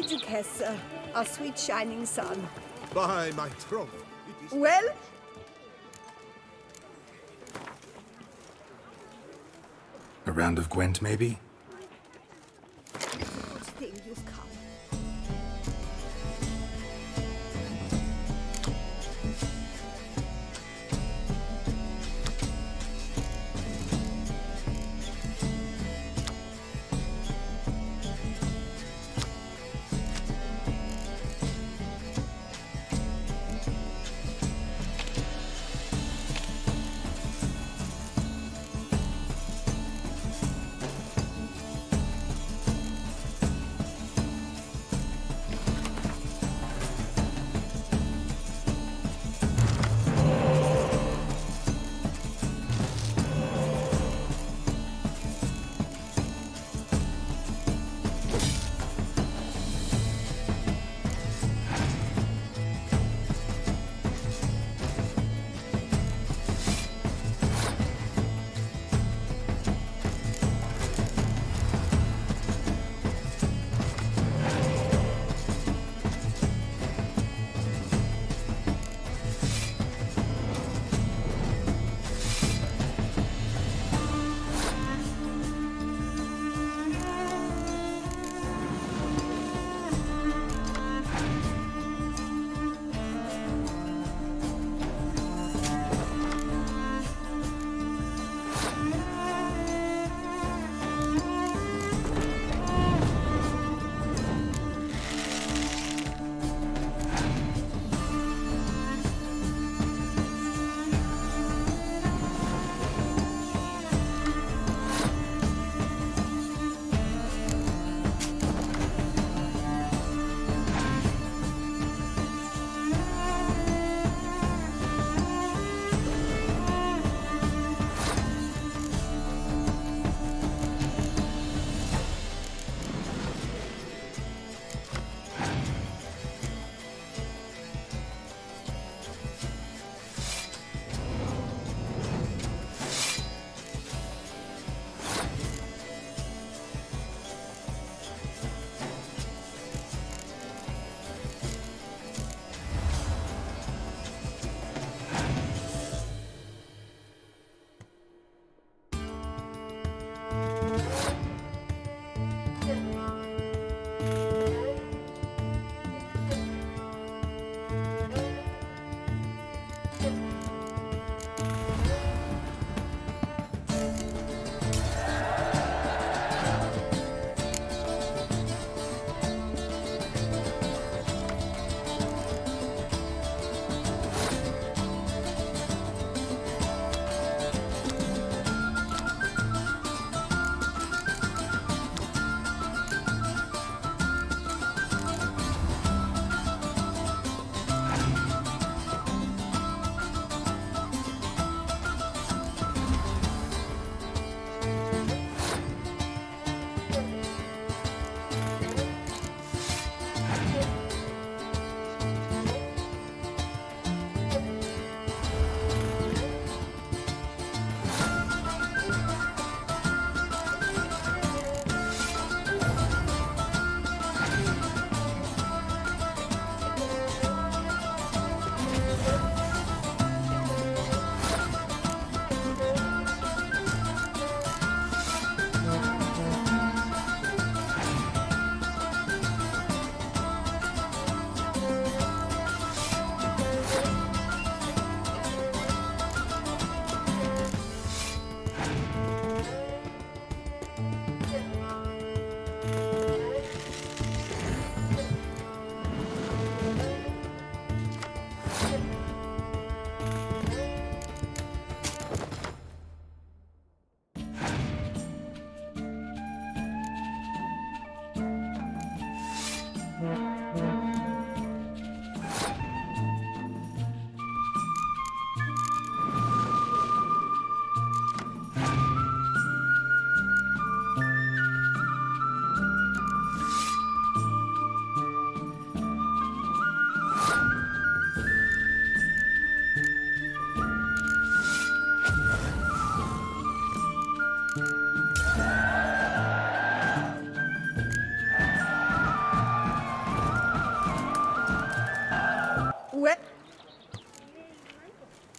Skellige, our sweet shining sun. By my troth, it is... Well, A round of Gwent, maybe? good thing you've come.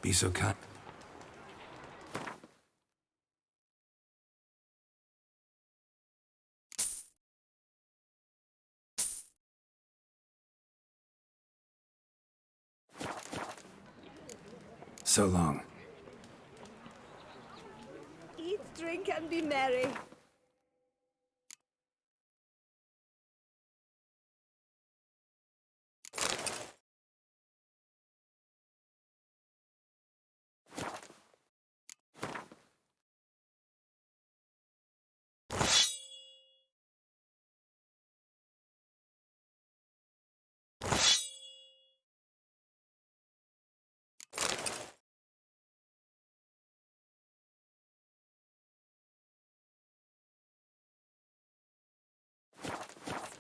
Be so kind. So long. Eat, drink, and be merry.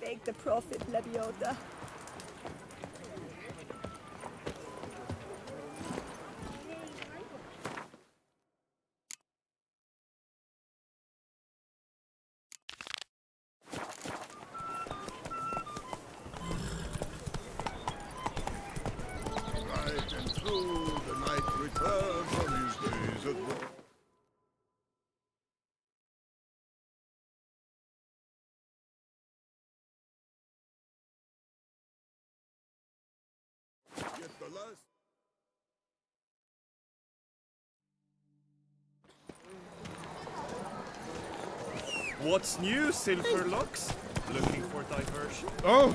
Spake the prophet Leviota. Right and true, the knight returned from his days at war. Yet the last... What's new, Silverlocks? Looking for diversion? Oh!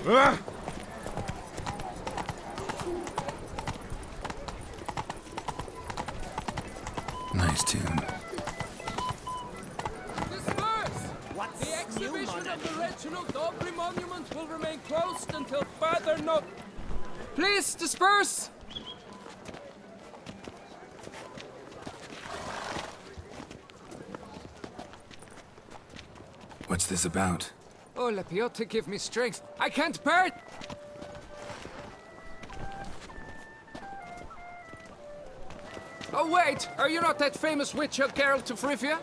Nice tune. Disperse! The exhibition of the Reginald Aubrey Monument will remain closed until further Please disperse! What's this about? Oh, Lepiota, give me strength. I can't bear it! Oh, wait! Are you not that famous witch of Geralt of Rivia?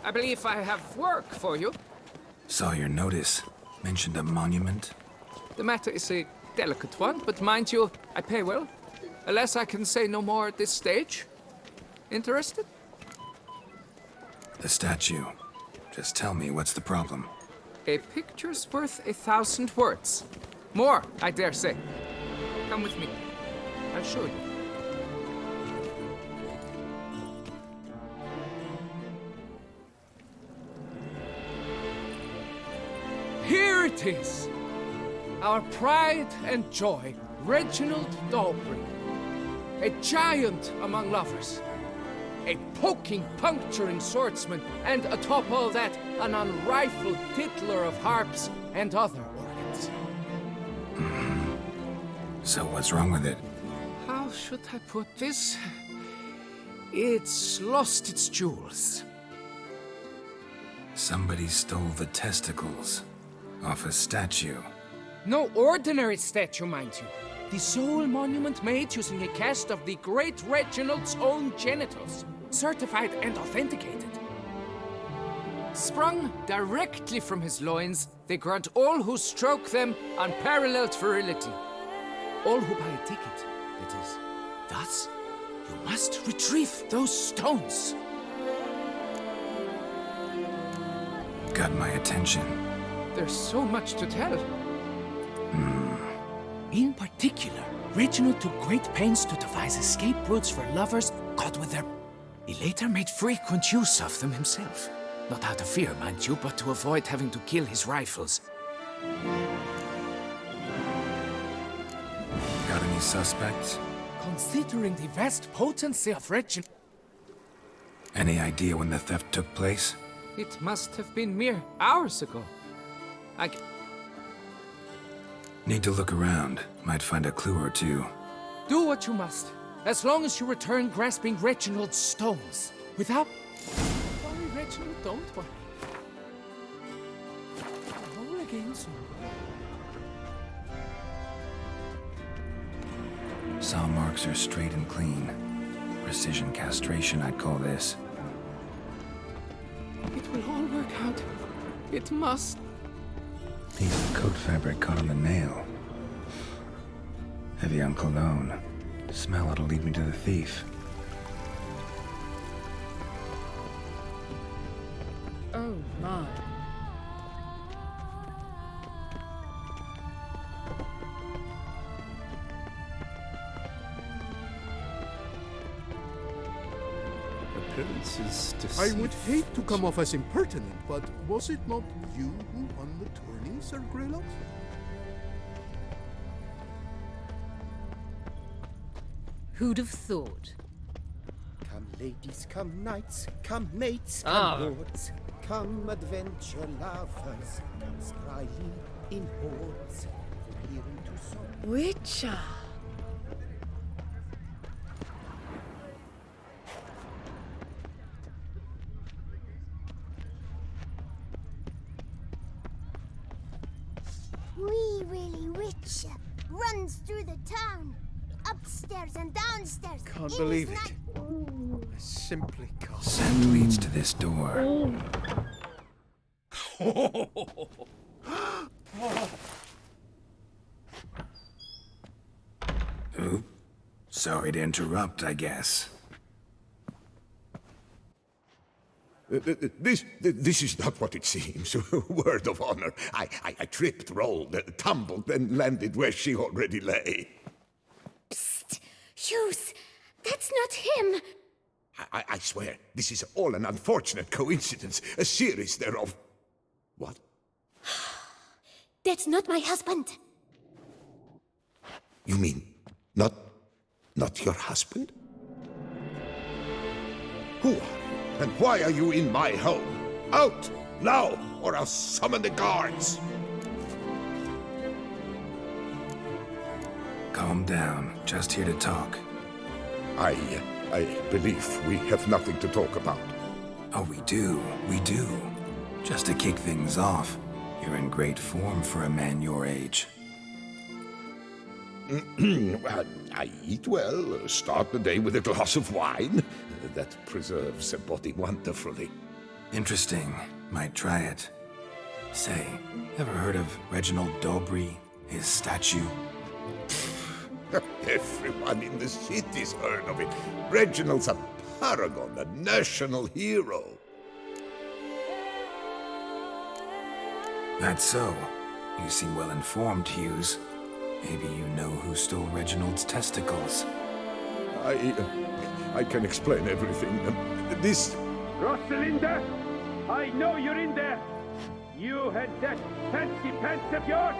I believe I have work for you. Saw your notice. Mentioned a monument. The matter is a delicate one, but mind you, I pay well. Alas, I can say no more at this stage. Interested? The statue. Just tell me, what's the problem? A picture's worth 1,000 words. More, I dare say. Come with me. I'll show you. Here it is! Our pride and joy, Reginald D'Aubry. A giant among lovers. A poking, puncturing swordsman, and atop all that, an unrifled tittler of harps and other organs. So what's wrong with it? How should I put this? It's lost its jewels. Somebody stole the testicles off a statue. No ordinary statue, mind you. The sole monument made using a cast of the great Reginald's own genitals, certified and authenticated. Sprung directly from his loins, they grant all who stroke them unparalleled virility. All who buy a ticket, that is. Thus, you must retrieve those stones. Got my attention. There's so much to tell. In particular, Reginald took great pains to devise escape routes for lovers caught with their... He later made frequent use of them himself. Not out of fear, mind you, but to avoid having to kill his rivals. Got any suspects? Considering the vast potency of Reginald... Any idea when the theft took place? It must have been mere hours ago. Need to look around. Might find a clue or two. Do what you must, as long as you return grasping Reginald's stones. Without... Worry, Reginald, don't worry. I'll roll again soon. Saw marks are straight and clean. Precision castration, I'd call this. It will all work out. It must. Piece of coat fabric caught on the nail. Heavy on cologne. Smell it'll lead me to the thief. Oh, my. Appearances I would hate to come off as impertinent, but was it not you who won the tourney, Sir Greylock? Who'd have thought? Come ladies, come knights, come mates, come Ah. lords, come adventure lovers, come spryly in hordes, hearing to song. Witcher. Wee Willie Witcher runs through the town, upstairs and downstairs. Can't in believe his it. I simply can't. Scent leads to this door. Oop. Sorry to interrupt, I guess. This is not what it seems. Word of honor. I tripped, rolled, tumbled, and landed where she already lay. Psst! Hughes, that's not him. I swear, this is all an unfortunate coincidence, a series thereof. What? That's not my husband. You mean, not your husband? Who are you, and why are you in my home? Out, now, or I'll summon the guards! Calm down. Just here to talk. I believe we have nothing to talk about. Oh, we do. We do. Just to kick things off, you're in great form for a man your age. I eat well, start the day with a glass of wine. That preserves a body wonderfully. Interesting. Might try it. Say, ever heard of Reginald Dobry, his statue? Everyone in the city's heard of it. Reginald's a paragon, a national hero. That's so. You seem well informed, Hughes. Maybe you know who stole Reginald's testicles. I can explain everything. This... Rosalinda, I know you're in there. You and that fancy pants of yours.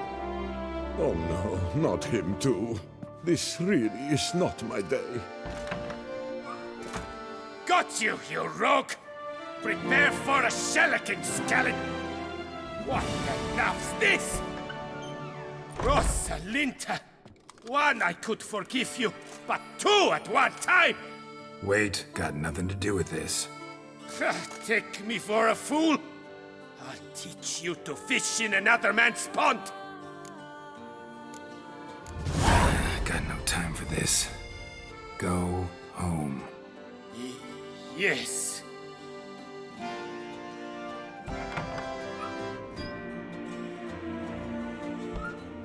Oh no, not him too. This really is not my day. Got you, you rogue! Prepare for a shellacking, Skellige! What the laugh's this? Rosalinda! One I could forgive you, but two at one time! Wait, got nothing to do with this. Take me for a fool? I'll teach you to fish in another man's pond! Got no time for this. Go home. Yes.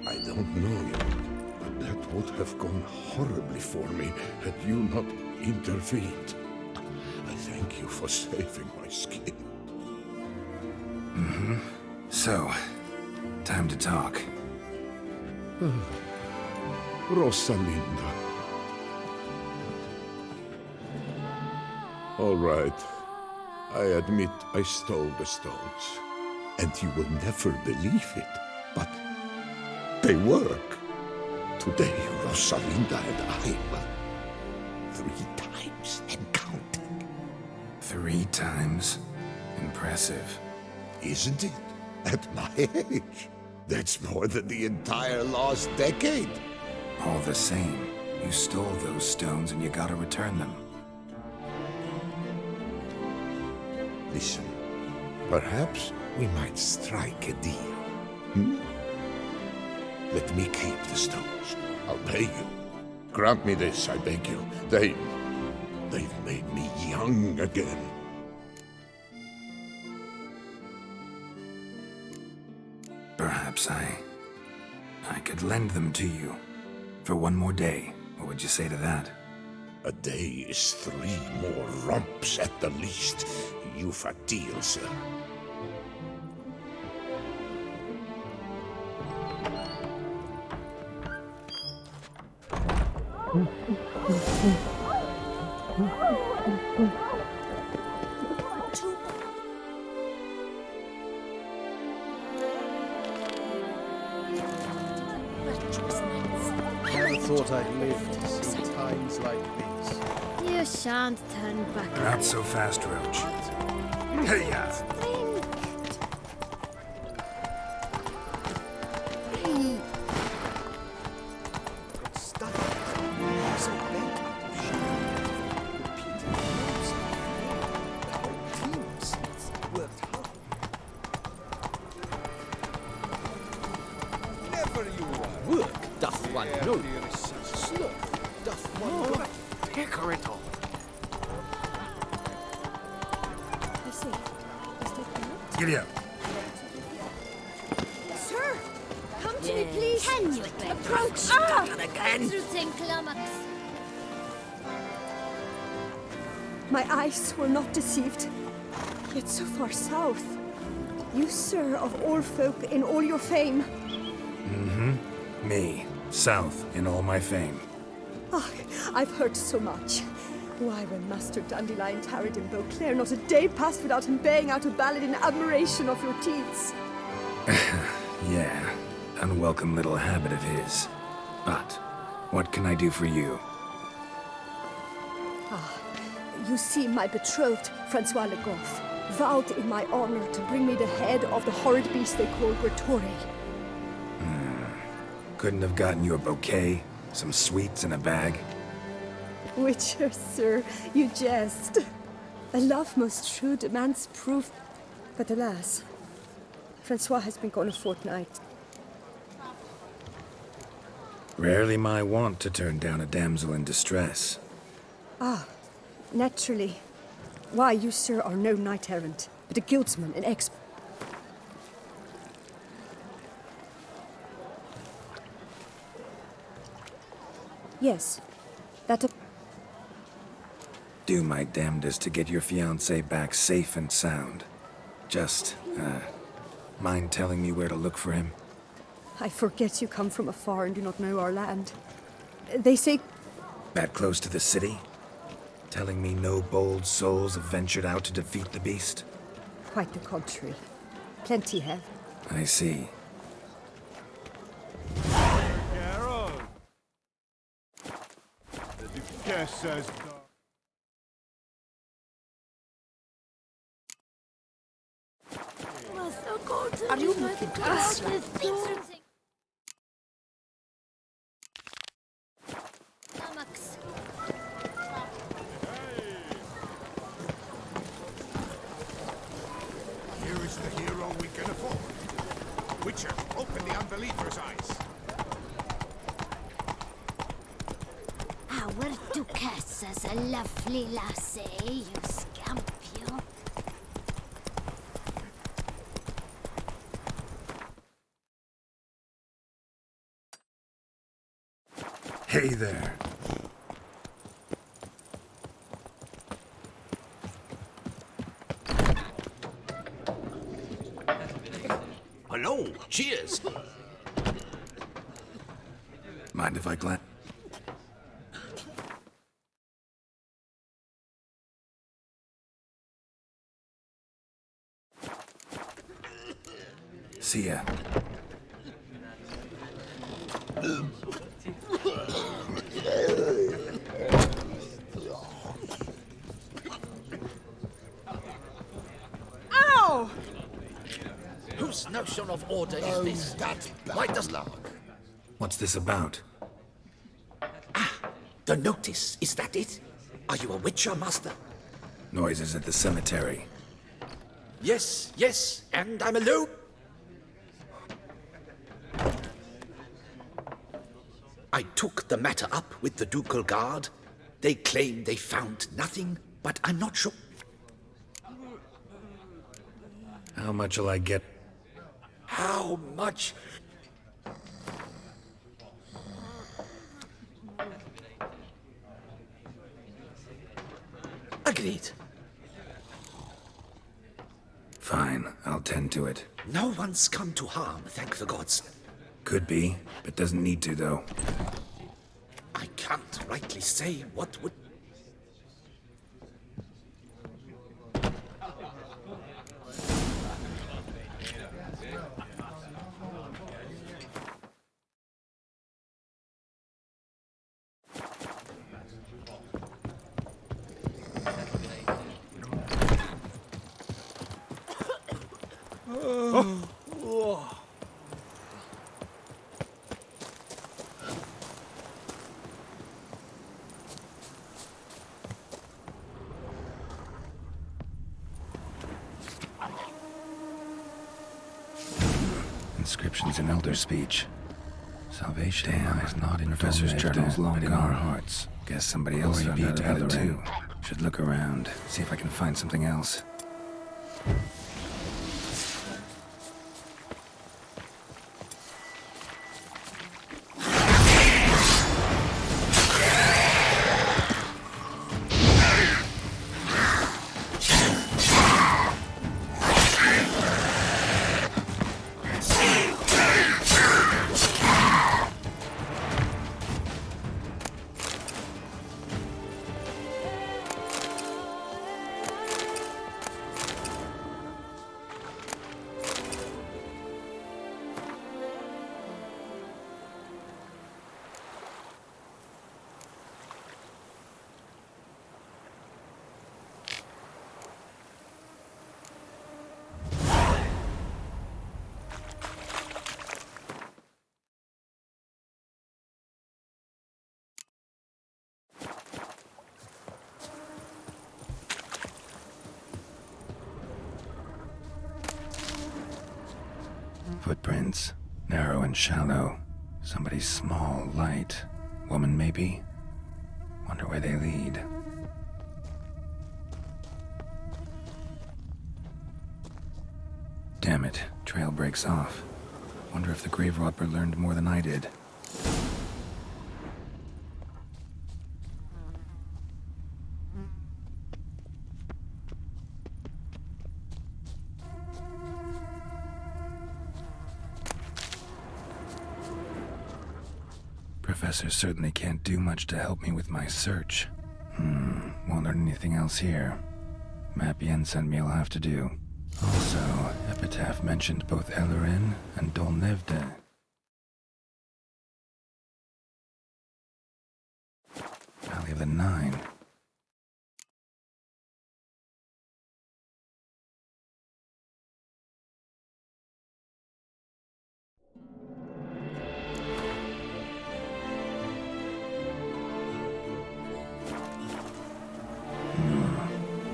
I don't know you, but that would have gone horribly for me had you not intervened. I thank you for saving my skin. Mm-hmm. So, time to talk. Rosalinda. All right. I admit I stole the stones. And you will never believe it, but they work. Today, Rosalinda and I, well, 3 times and counting. 3 times? Impressive. Isn't it? At my age. That's more than the entire last decade. All the same, you stole those stones and you gotta return them. Listen, perhaps we might strike a deal. Hmm? Let me keep the stones. I'll pay you. Grant me this, I beg you. They've made me young again. Perhaps I could lend them to you. For 1 more day. What would you say to that? A day is 3 more romps at the least. You've a deal, sir. Never thought I'd live to see times like these. You shan't turn back. Not so fast, Roach. Hey-ya! Giddy up. Sir, come to me, please. Can you Approach. My eyes were not deceived. Yet so far south. You, sir, of all folk in all your fame. Mm-hmm. Me. South in all my fame. Ah, I've heard so much. Why, when Master Dandelion tarried in Beauclair, not a day passed without him baying out a ballad in admiration of your deeds. Yeah, unwelcome little habit of his. But, what can I do for you? Ah, you see, my betrothed, Francois Le Goff, vowed in my honor to bring me the head of the horrid beast they call Gretore. Couldn't have gotten you a bouquet, some sweets in a bag? Witcher, sir, you jest. A love most true demands proof. But alas, Francois has been gone a fortnight. Rarely my wont to turn down a damsel in distress. Ah, naturally. Why, you, sir, are no knight-errant, but a guildsman, an ex... Yes, that... Do my damnedest to get your fiancé back safe and sound. Just, mind telling me where to look for him? I forget you come from afar and do not know our land. They say... That close to the city? Telling me no bold souls have ventured out to defeat the beast? Quite the contrary. Plenty have. I see. Carol! The Duchess has... Are you looking at us? Here is the hero we can afford. Witcher, open the unbeliever's eyes. Our Duchess is a lovely lassie, you scamp, you. Hey there. Hello, cheers. Mind if I glance? See ya. Ow! Whose notion of order is this? That why does What's this about? the notice? Is that it? Are you a Witcher, Master? Noises at the cemetery. Yes, yes, and I'm alone. I took the matter up with the Ducal Guard. They claim they found nothing, but I'm not sure. How much'll I get? How much? Agreed. Fine, I'll tend to it. No one's come to harm, thank the gods. Could be, but doesn't need to, though. I can't rightly say what would... Inscriptions in Elder speech. Salvation lies not in Professor's journals, long in our hearts. Guess somebody else found out about it too. Should look around, see if I can find something else. Footprints, narrow and shallow. Somebody's small, light. Woman, maybe? Wonder where they lead. Damn it, trail breaks off. Wonder if the grave robber learned more than I did. Professor certainly can't do much to help me with my search. Won't learn anything else here. Map Jensen me'll have to do. Also, Epitaph mentioned both Ellerin and Dolnevde. Valley of the Nine.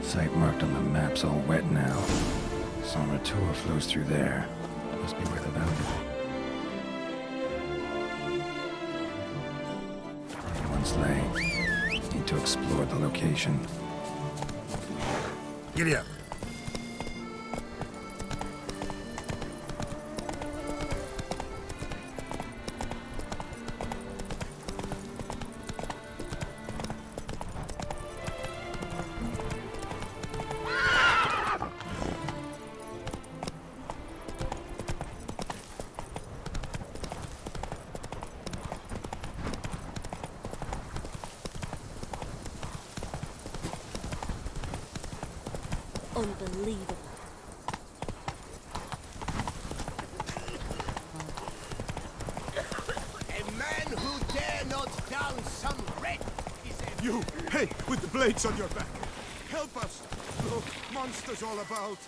Site marked on the map's all wet now. Somratur flows through there. Must be where the valley. Once lay. Need to explore the location. Giddy up. Unbelievable. A man who dare not down some red is a... You! Hey! With the blades on your back! Help us! Look, monsters all about!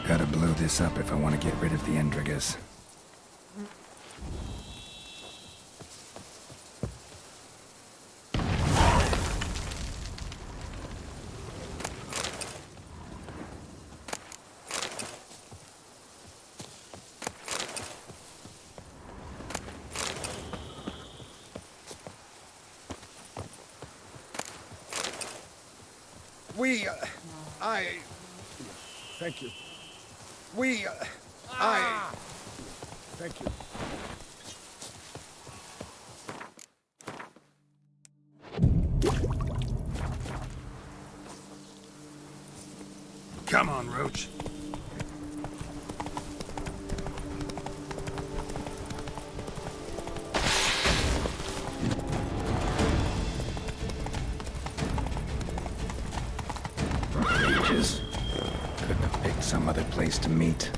Gotta blow this up if I want to get rid of the Endrigas. Thank you. Thank you. Come on, Roach. Ages. Couldn't have picked some other place to meet.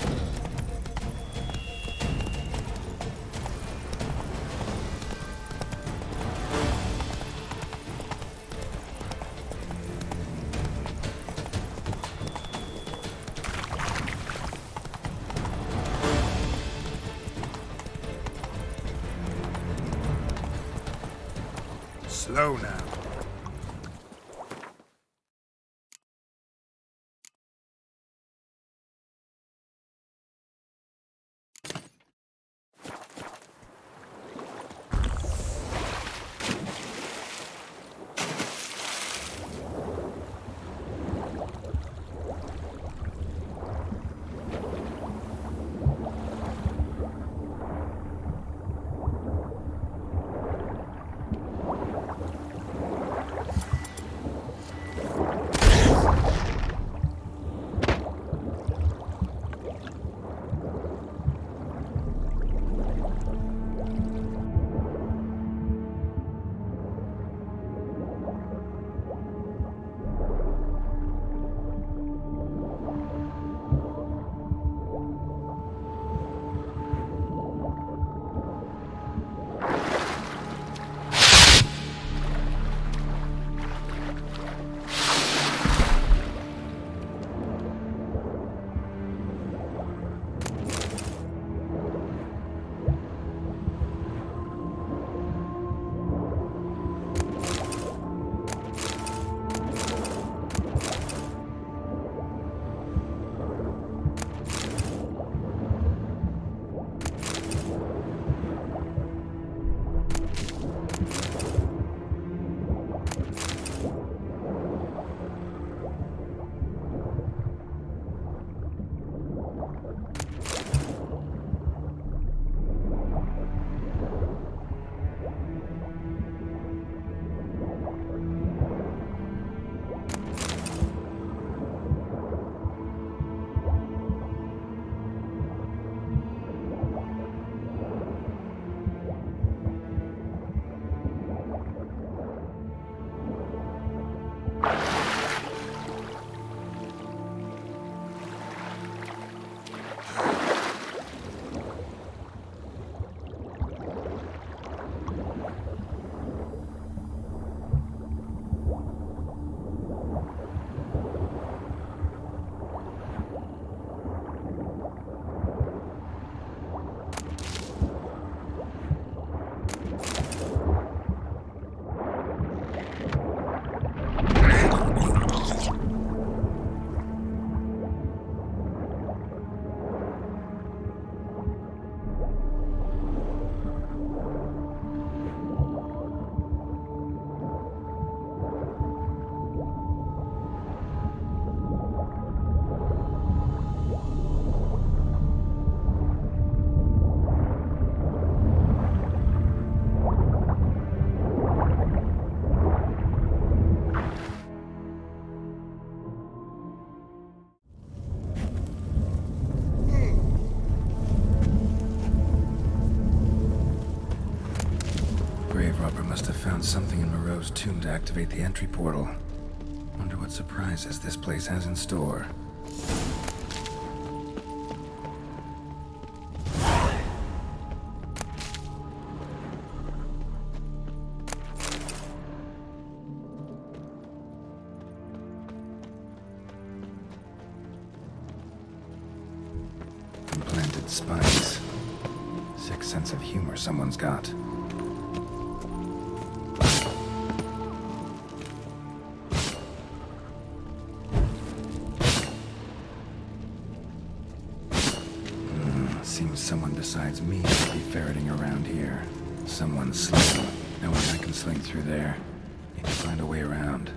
Slow now. Something in Moreau's tomb to activate the entry portal. Wonder what surprises this place has in store. Implanted spikes. Sick sense of humor someone's got. Seems someone besides me should be ferreting around here. Someone's sleeping. No way I can sling through there. Need to find a way around.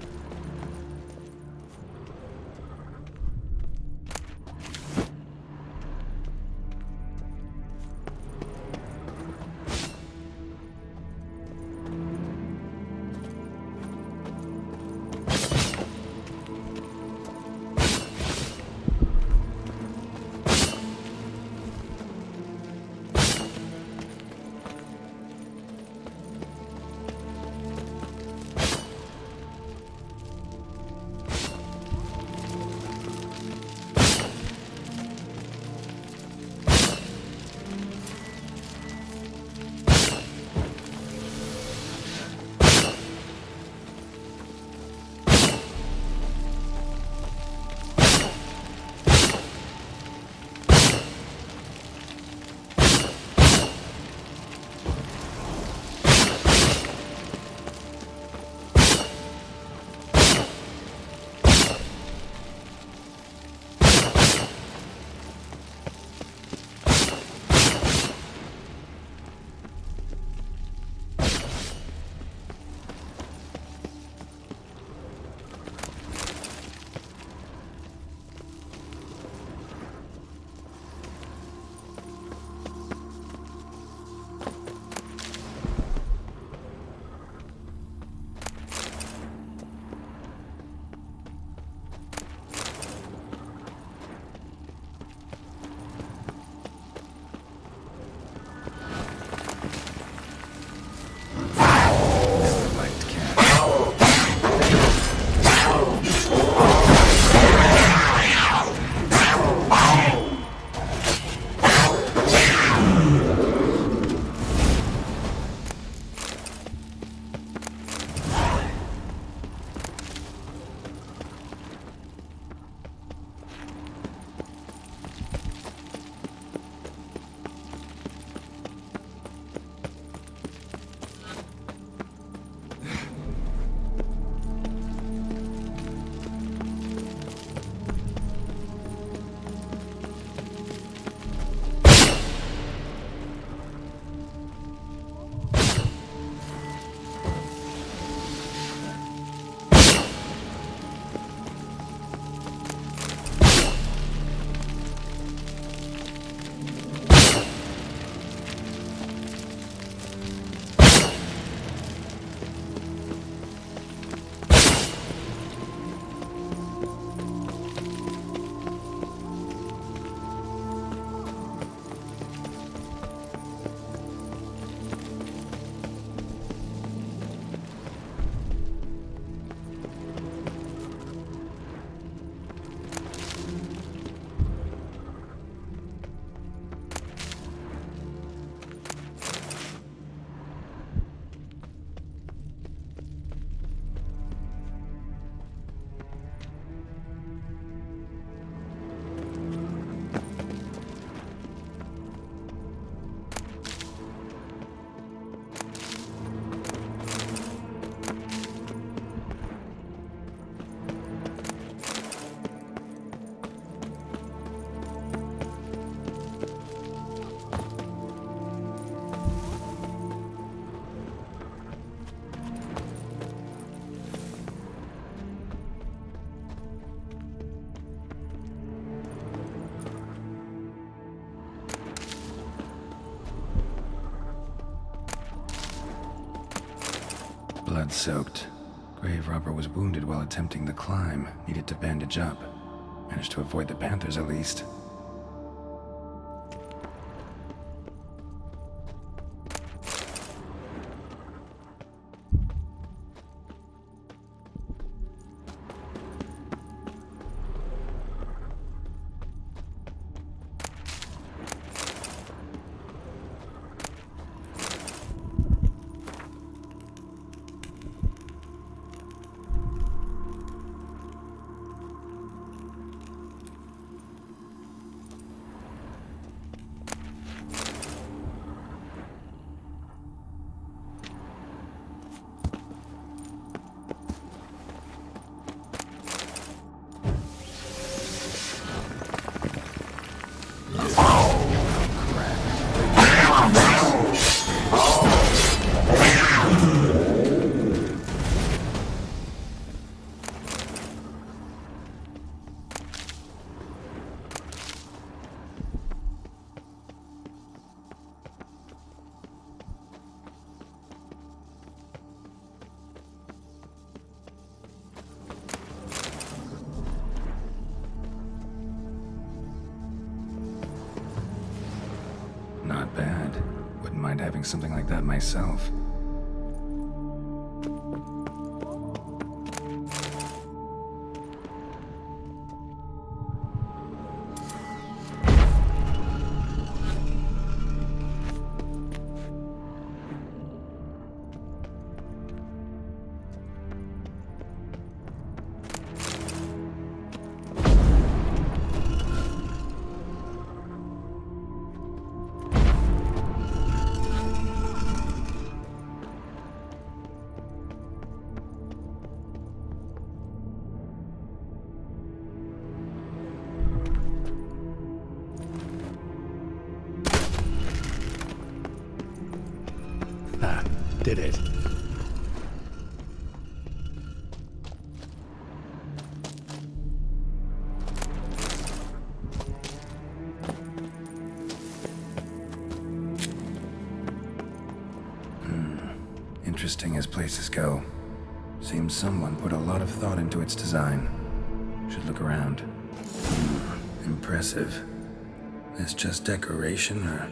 Blood-soaked. Grave robber was wounded while attempting the climb. Needed to bandage up. Managed to avoid the panthers at least. Not bad. Wouldn't mind having something like that myself. Did it. Interesting as places go. Seems someone put a lot of thought into its design. Should look around. Impressive. Is just decoration or...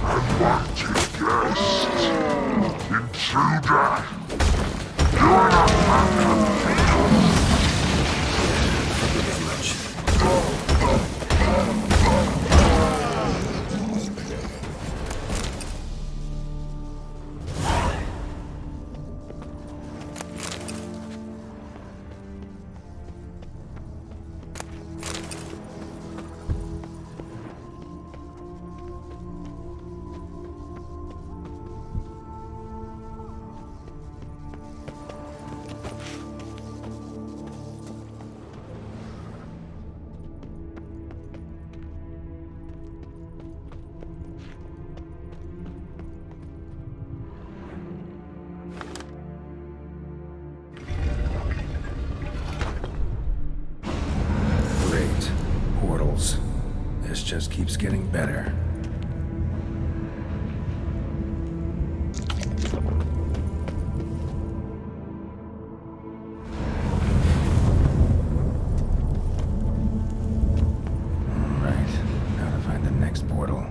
Unwanted guest! Intruder! You're not welcome! This just keeps getting better. Right, now to find the next portal.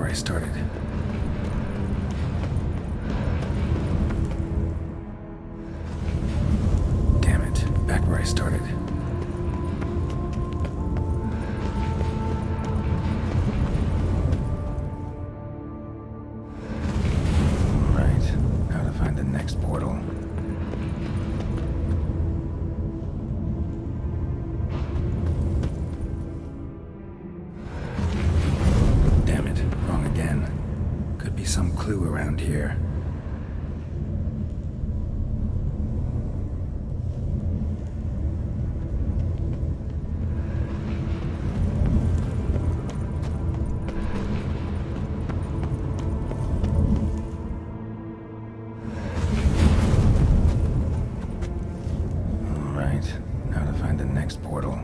I started. Damn it, back where I started. Right, now to find the next portal. around here. Now to find the next portal.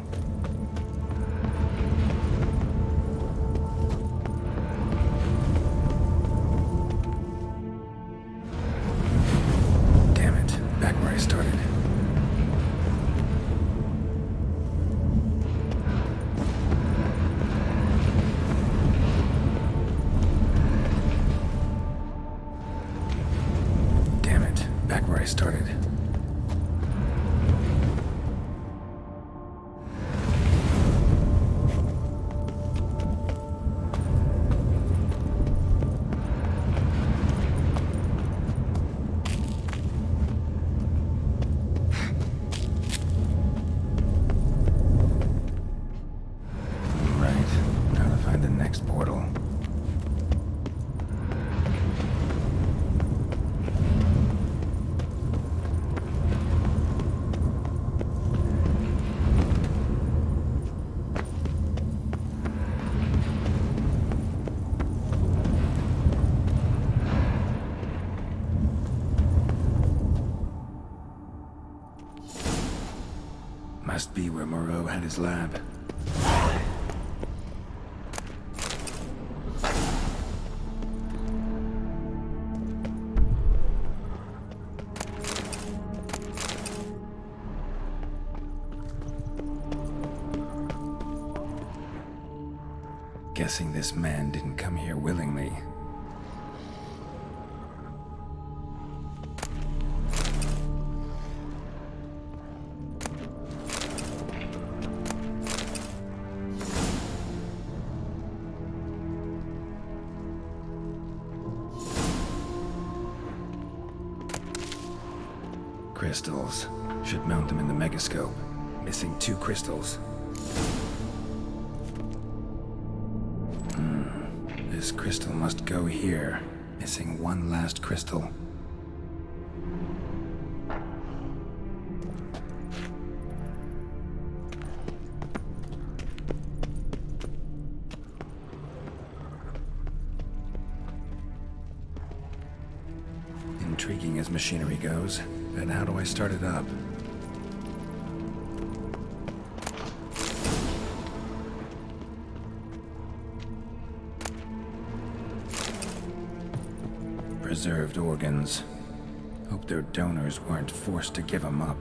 Damn it, back where I started. Damn it, back where I started. Portal. Must be where Moreau had his lab. Guessing this man didn't come here willingly. Crystals. Should mount them in the megascope. Missing 2 crystals. This crystal must go here. Missing 1 last crystal. Intriguing as machinery goes, but how do I start it up? Preserved organs. Hope their donors weren't forced to give them up.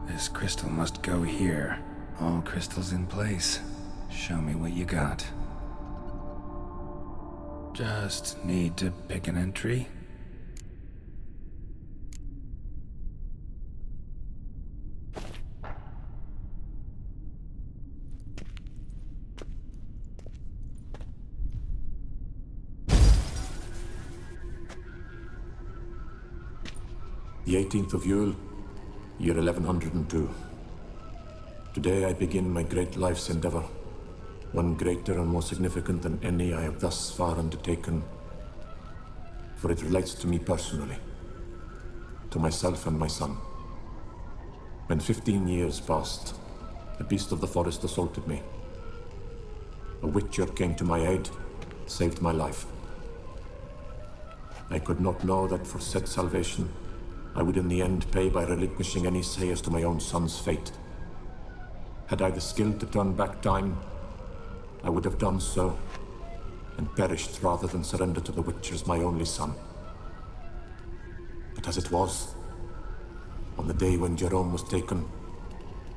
This crystal must go here. All crystals in place. Show me what you got. Just need to pick an entry. The 18th of Yule, year 1102. Today I begin my great life's endeavor. One greater and more significant than any I have thus far undertaken. For it relates to me personally. To myself and my son. When 15 years passed, a beast of the forest assaulted me. A witcher came to my aid, saved my life. I could not know that for said salvation, I would in the end pay by relinquishing any say as to my own son's fate. Had I the skill to turn back time, I would have done so, and perished rather than surrender to the Witchers my only son. But as it was, on the day when Jerome was taken,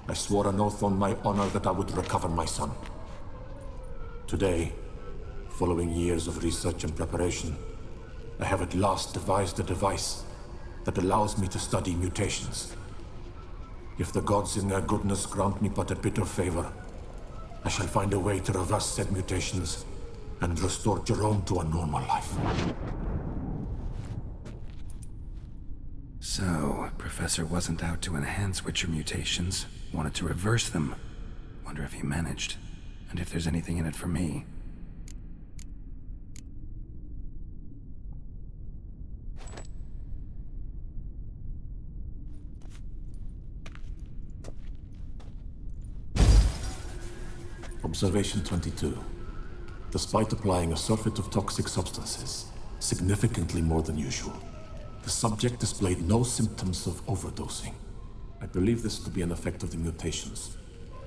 I swore an oath on my honor that I would recover my son. Today, following years of research and preparation, I have at last devised a device that allows me to study mutations. If the gods in their goodness grant me but a bit of favor, I shall find a way to reverse said mutations and restore Jerome to a normal life. So, Professor wasn't out to enhance Witcher mutations, wanted to reverse them. Wonder if he managed, and if there's anything in it for me. Observation 22. Despite applying a surfeit of toxic substances, significantly more than usual, the subject displayed no symptoms of overdosing. I believe this to be an effect of the mutations.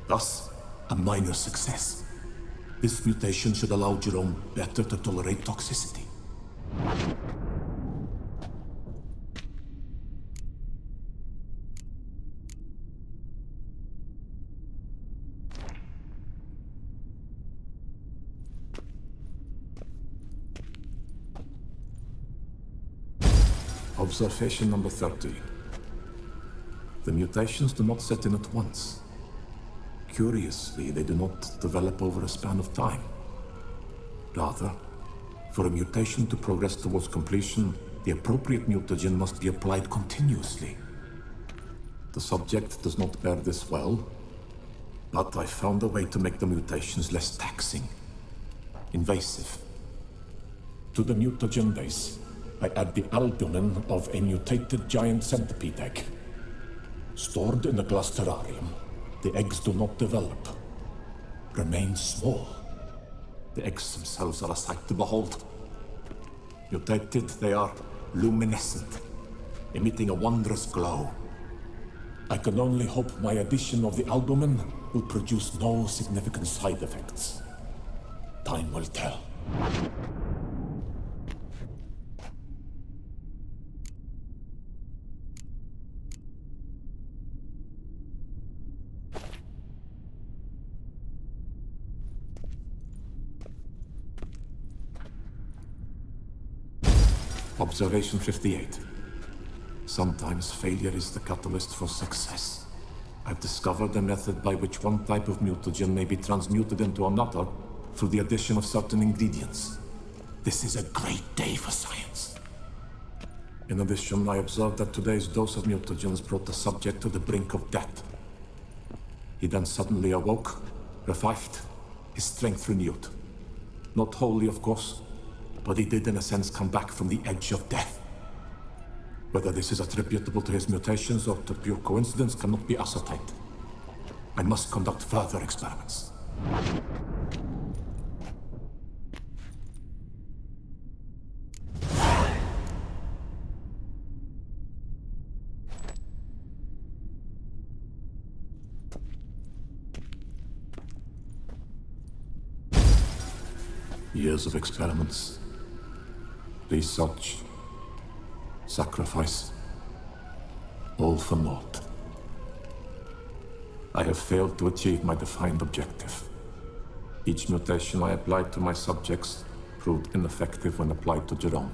Thus, a minor success. This mutation should allow Jerome better to tolerate toxicity. Observation number 30. The mutations do not set in at once. Curiously, they do not develop over a span of time. Rather, for a mutation to progress towards completion, the appropriate mutagen must be applied continuously. The subject does not bear this well, but I found a way to make the mutations less taxing, invasive. To the mutagen base, I add the albumin of a mutated giant centipede egg. Stored in a glass terrarium, the eggs do not develop, remain small. The eggs themselves are a sight to behold. Mutated, they are luminescent, emitting a wondrous glow. I can only hope my addition of the albumin will produce no significant side effects. Time will tell. Observation 58. Sometimes failure is the catalyst for success. I've discovered a method by which one type of mutagen may be transmuted into another through the addition of certain ingredients. This is a great day for science. In addition, I observed that today's dose of mutagens brought the subject to the brink of death. He then suddenly awoke, revived, his strength renewed. Not wholly, of course, but he did in a sense come back from the edge of death. Whether this is attributable to his mutations or to pure coincidence cannot be ascertained. I must conduct further experiments. Years of experiments, research, sacrifice, all for naught. I have failed to achieve my defined objective. Each mutation I applied to my subjects proved ineffective when applied to Jerome.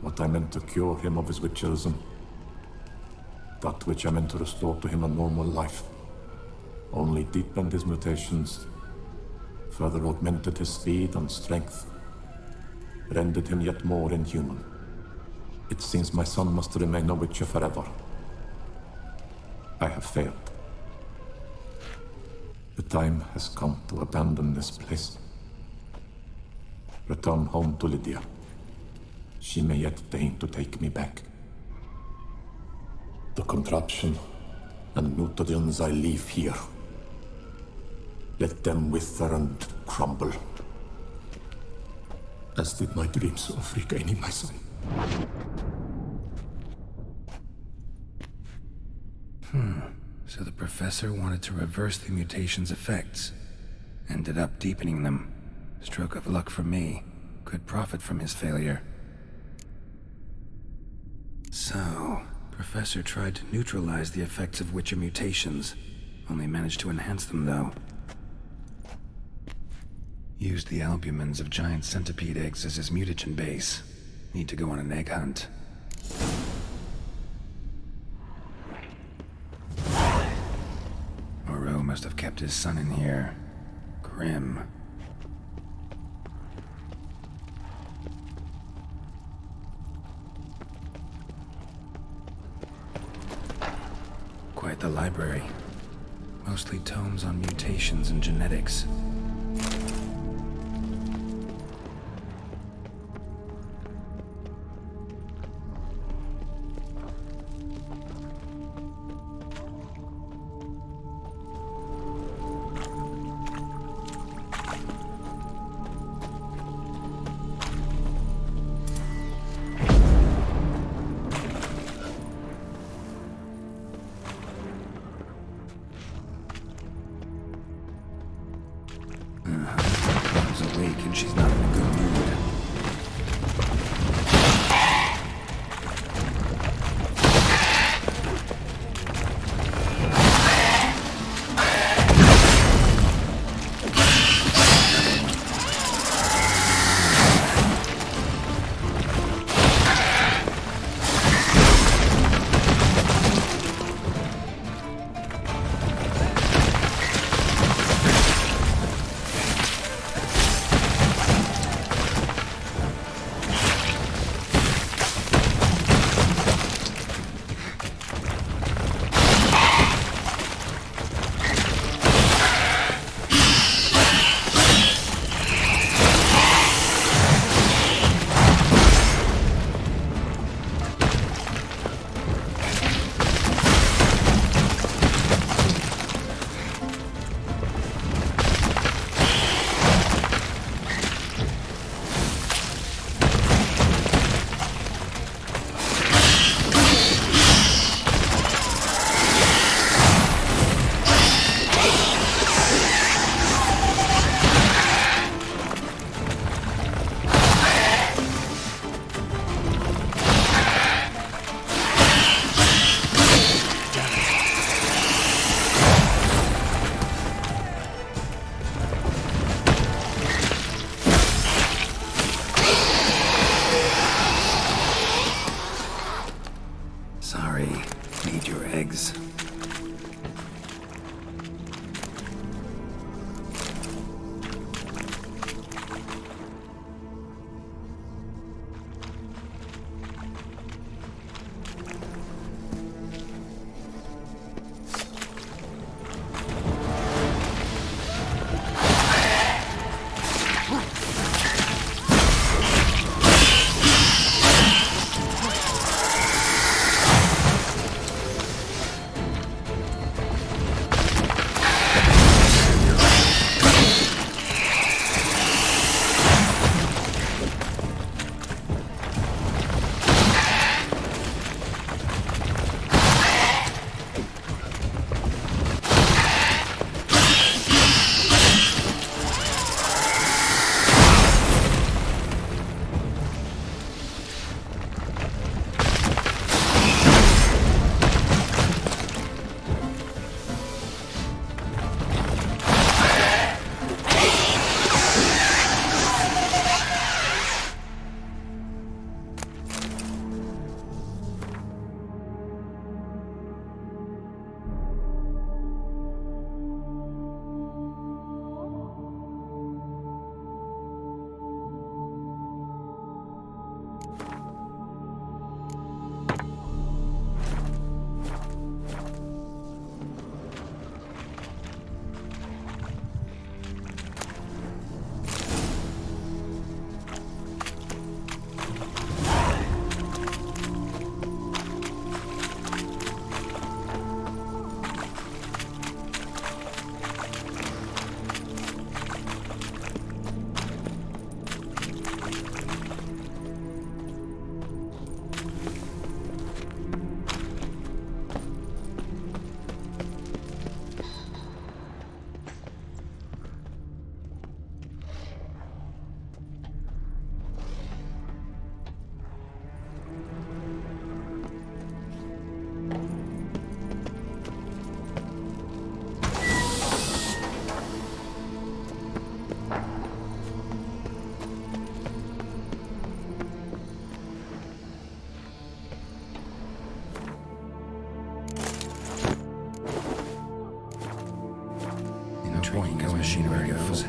What I meant to cure him of his witcherism, that which I meant to restore to him a normal life, only deepened his mutations, further augmented his speed and strength, rendered him yet more inhuman. It seems my son must remain a witcher forever. I have failed. The time has come to abandon this place. Return home to Lydia. She may yet deign to take me back. The contraption and mutagens I leave here, let them wither and crumble, as did my dreams of regaining my son. So the professor wanted to reverse the mutation's effects. Ended up deepening them. Stroke of luck for me. Could profit from his failure. So, Professor tried to neutralize the effects of Witcher mutations. Only managed to enhance them, though. Used the albumins of giant centipede eggs as his mutagen base. Need to go on an egg hunt. Moreau must have kept his son in here. Grim. Quite the library. Mostly tomes on mutations and genetics. Mom's awake and she's not in a good mood. Sorry, need your eggs. point as machinery goes.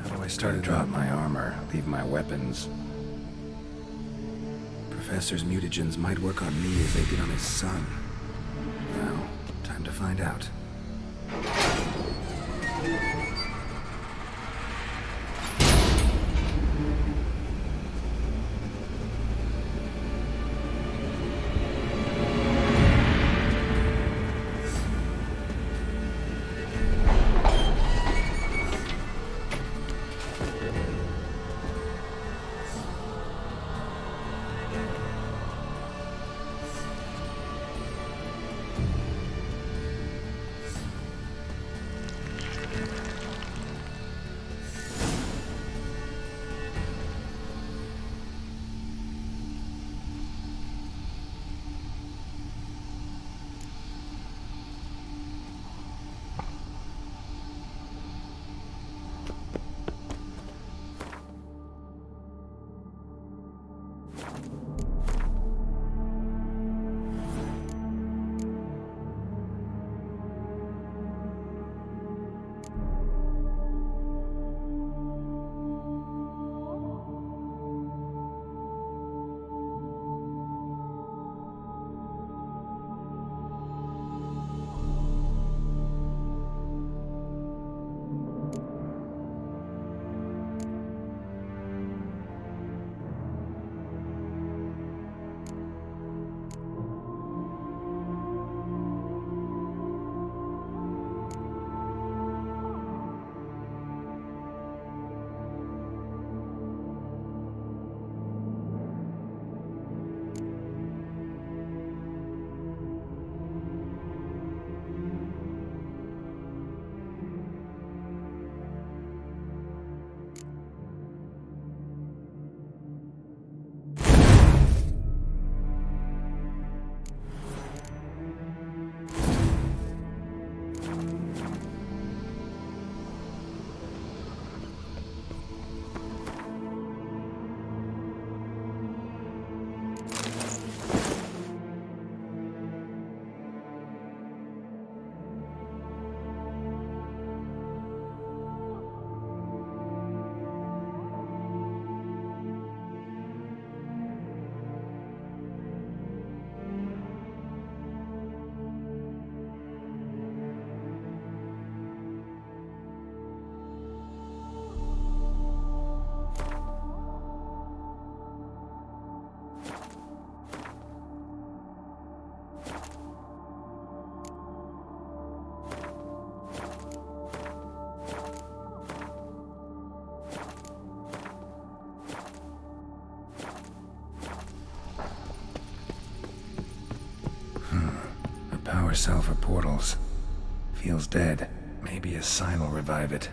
How do I start to drop my armor, leave my weapons? Professor's mutagens might work on me as they did on his son. Well, time to find out. Power cell for portals. Feels dead. Maybe a sign will revive it.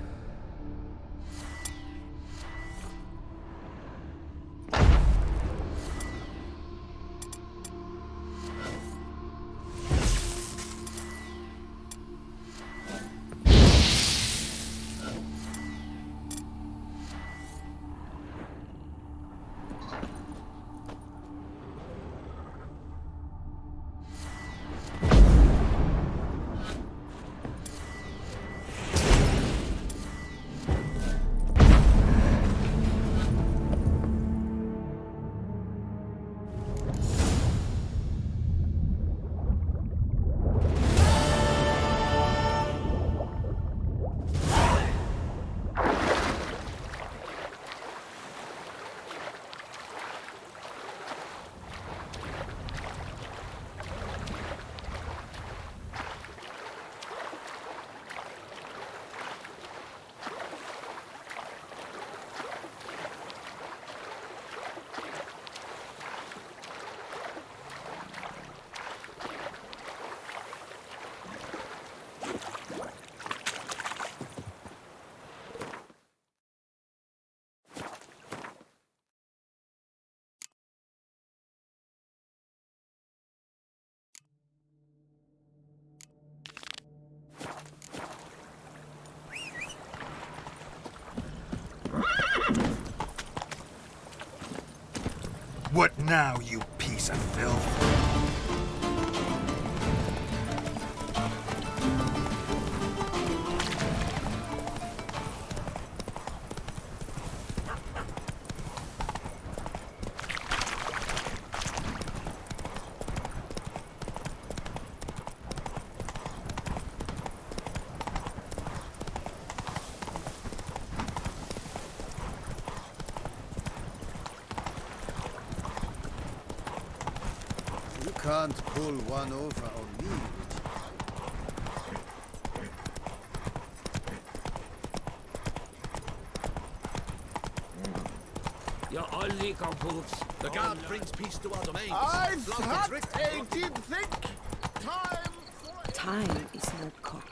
What now, you piece of filth? can't pull one over on me. You're all legal boobs. The guard brings peace to our domains. I did think time for... Time is no cock.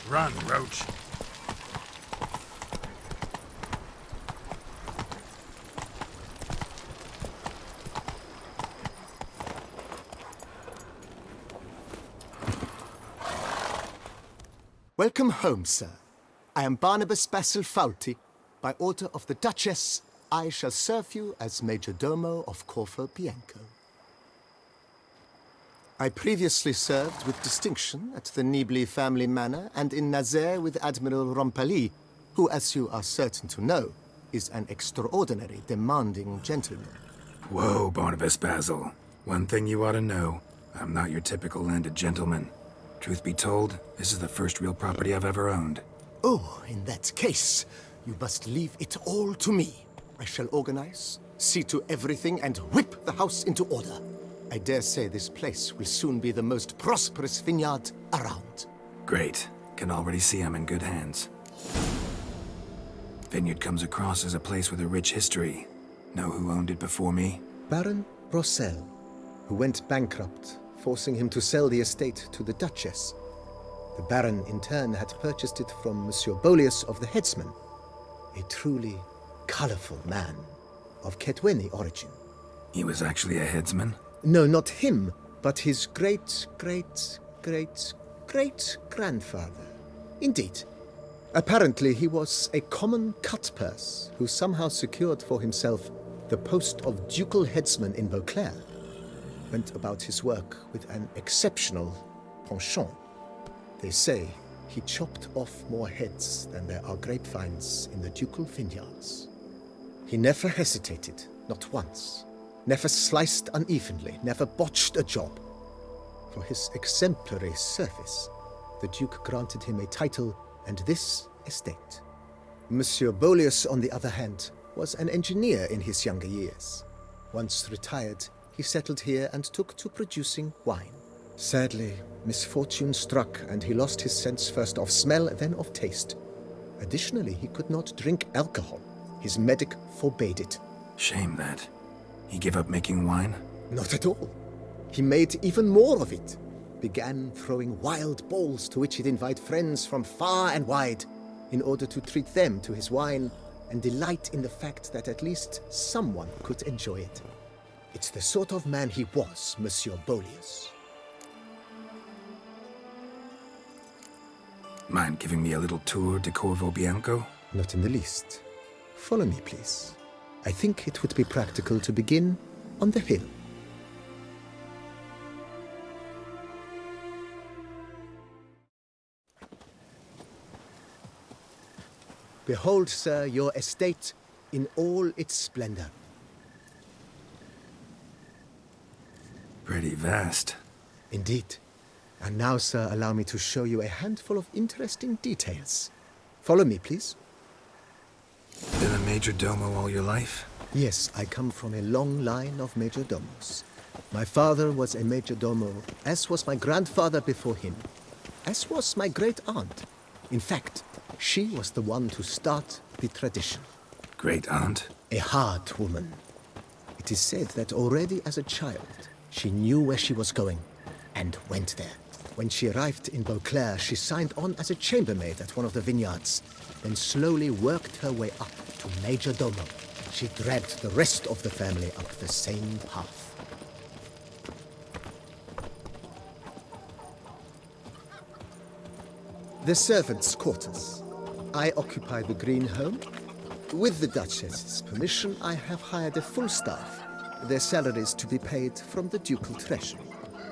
Run, Roach. Welcome home, sir. I am Barnabas Basil Faulty. By order of the Duchess, I shall serve you as Major Domo of Corvo Bianco. I previously served with distinction at the Nibli family manor and in Nazaire with Admiral Rompali, who, as you are certain to know, is an extraordinary, demanding gentleman. Whoa, Barnabas Basil. One thing you ought to know. I'm not your typical landed gentleman. Truth be told, this is the first real property I've ever owned. Oh, in that case, you must leave it all to me. I shall organize, see to everything, and whip the house into order. I dare say this place will soon be the most prosperous vineyard around. Great. Can already see I'm in good hands. Vineyard comes across as a place with a rich history. Know who owned it before me? Baron Rossel, who went bankrupt, forcing him to sell the estate to the Duchess. The Baron, in turn, had purchased it from Monsieur Bolius of the Headsman, a truly colorful man of Ketweni origin. He was actually a headsman? No, not him, but his great-great-great-great-grandfather. Indeed. Apparently, he was a common cut-purse who somehow secured for himself the post of ducal headsman in Beauclair. Went about his work with an exceptional penchant. They say he chopped off more heads than there are grapevines in the ducal vineyards. He never hesitated, not once. Never sliced unevenly, never botched a job. For his exemplary service, the Duke granted him a title and this estate. Monsieur Bolius, on the other hand, was an engineer in his younger years. Once retired, he settled here and took to producing wine. Sadly, misfortune struck and he lost his sense first of smell, then of taste. Additionally, he could not drink alcohol. His medic forbade it. Shame that. He gave up making wine? Not at all. He made even more of it. Began throwing wild balls to which he'd invite friends from far and wide in order to treat them to his wine and delight in the fact that at least someone could enjoy it. It's the sort of man he was, Monsieur Bolius. Mind giving me a little tour de Corvo Bianco? Not in the least. Follow me, please. I think it would be practical to begin on the hill. Behold, sir, your estate in all its splendor. Pretty vast. Indeed. And now, sir, allow me to show you a handful of interesting details. Follow me, please. Been a major domo all your life? Yes, I come from a long line of major domos. My father was a major domo, as was my grandfather before him, as was my great-aunt. In fact, she was the one to start the tradition. Great-aunt? A hard woman. It is said that already as a child, she knew where she was going, and went there. When she arrived in Beauclair, she signed on as a chambermaid at one of the vineyards, then slowly worked her way up to major domo. She dragged the rest of the family up the same path. The servants' quarters. I occupy the green home. With the Duchess's permission, I have hired a full staff. Their salaries to be paid from the ducal treasury.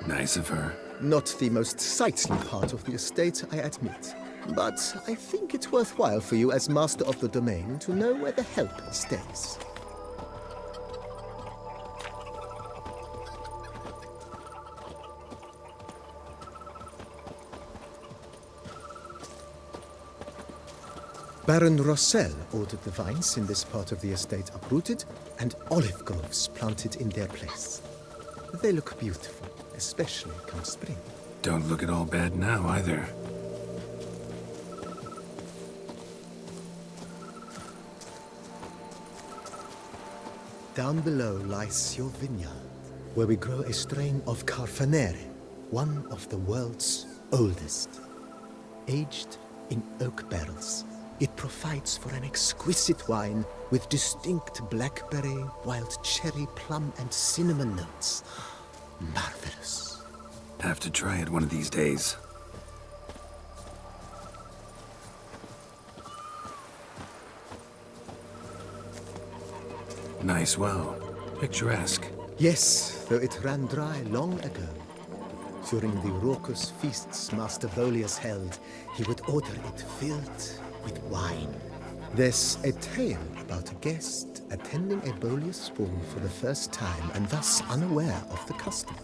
Nice of her. Not the most sightly part of the estate, I admit. But I think it's worthwhile for you as master of the domain to know where the help stays. Baron Rossel ordered the vines in this part of the estate uprooted and olive groves planted in their place. They look beautiful, especially come spring. Don't look at all bad now, either. Down below lies your vineyard, where we grow a strain of Carfanere, one of the world's oldest. Aged in oak barrels, it provides for an exquisite wine with distinct blackberry, wild cherry, plum, and cinnamon notes. Marvelous. Have to try it one of these days. Nice well. Picturesque. Yes, though it ran dry long ago. During the raucous feasts Master Volius held, he would order it filled with wine. There's a tale about a guest attending a Bolius spoon for the first time and thus unaware of the custom.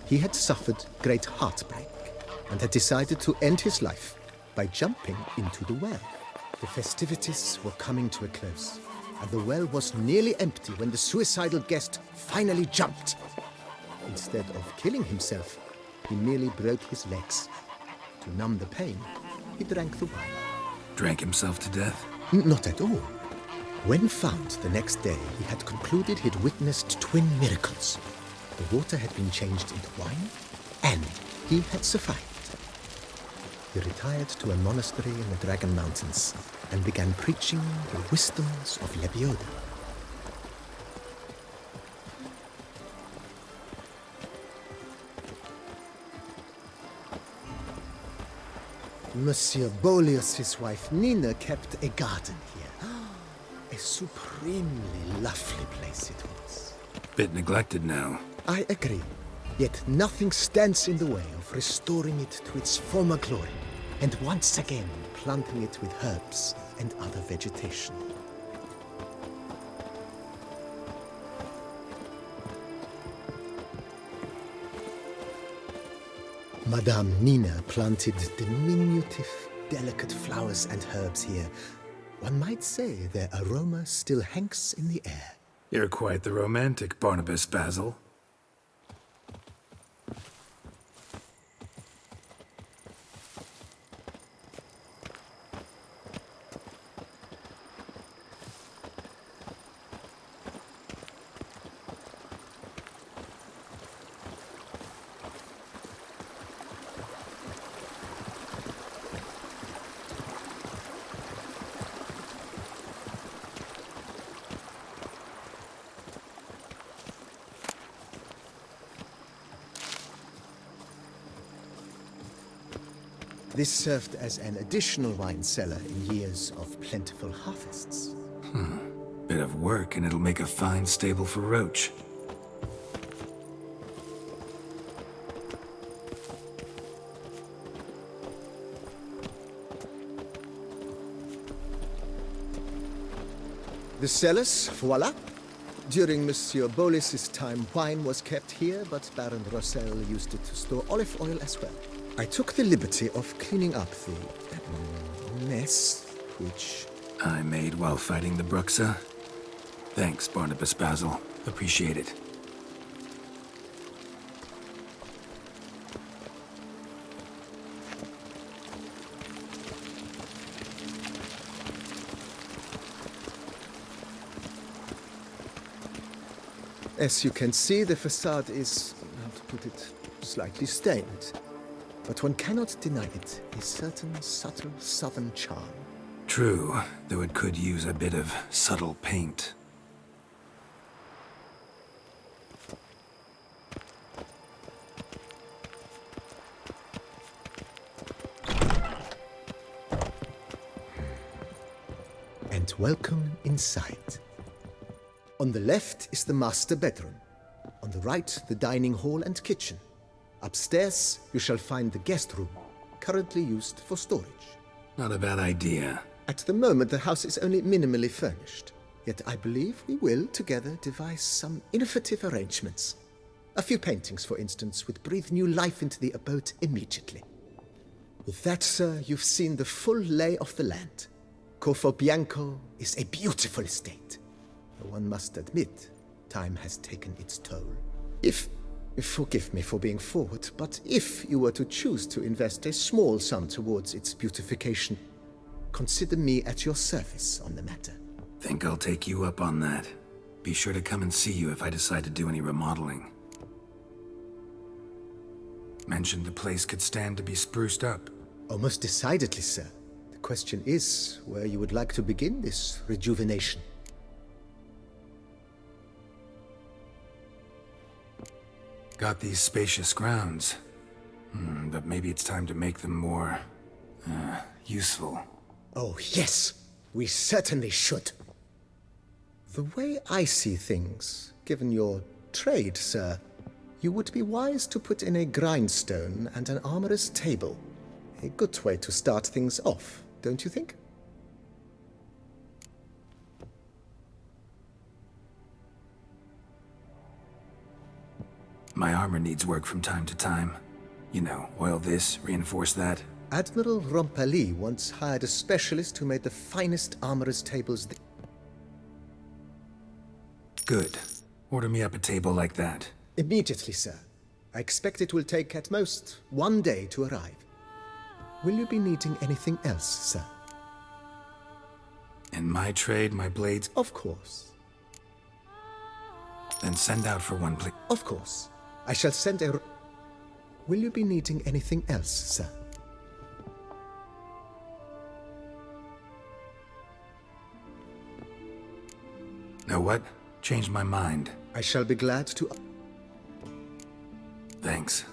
He had suffered great heartbreak and had decided to end his life by jumping into the well. The festivities were coming to a close, and the well was nearly empty when the suicidal guest finally jumped. Instead of killing himself, he merely broke his legs. To numb the pain, he drank the wine. Drank himself to death? Not at all. When found the next day, he had concluded he'd witnessed twin miracles. The water had been changed into wine, and he had survived. He retired to a monastery in the Dragon Mountains and began preaching the wisdoms of Lebioda. Monsieur Bolius' wife Nina kept a garden here. A supremely lovely place it was. Bit neglected now. I agree. Yet nothing stands in the way of restoring it to its former glory, and once again planting it with herbs and other vegetation. Madame Nina planted diminutive, delicate flowers and herbs here. One might say their aroma still hangs in the air. You're quite the romantic, Barnabas Basil. This served as an additional wine cellar in years of plentiful harvests. Bit of work and it'll make a fine stable for Roach. The cellars, voila. During Monsieur Bolis's time, wine was kept here, but Baron Rossel used it to store olive oil as well. I took the liberty of cleaning up the mess, which I made while fighting the Bruxa. Thanks, Barnabas Basil. Appreciate it. As you can see, the facade is, how to put it, slightly stained. But one cannot deny it, a certain subtle southern charm. True, though it could use a bit of subtle paint. And welcome inside. On the left is the master bedroom. On the right, the dining hall and kitchen. Upstairs, you shall find the guest room, currently used for storage. Not a bad idea. At the moment, the house is only minimally furnished. Yet I believe we will, together, devise some innovative arrangements. A few paintings, for instance, would breathe new life into the abode immediately. With that, sir, you've seen the full lay of the land. Corfo Bianco is a beautiful estate. Though one must admit, time has taken its toll. Forgive me for being forward, but if you were to choose to invest a small sum towards its beautification, consider me at your service on the matter. Think I'll take you up on that. Be sure to come and see you if I decide to do any remodeling. Mentioned the place could stand to be spruced up. Oh, most decidedly, sir. The question is where you would like to begin this rejuvenation. Got these spacious grounds. But maybe it's time to make them more... useful. Oh, yes! We certainly should. The way I see things, given your trade, sir, you would be wise to put in a grindstone and an armorer's table. A good way to start things off, don't you think? My armor needs work from time to time. You know, oil this, reinforce that. Admiral Rompali once hired a specialist who made the finest armorer's tables. Good. Order me up a table like that. Immediately, sir. I expect it will take at most 1 day to arrive. Will you be needing anything else, sir? In my trade, my blades... Of course. Then send out for one, please. Of course. I shall send a... Will you be needing anything else, sir? Know what? Changed my mind. I shall be glad to... Thanks.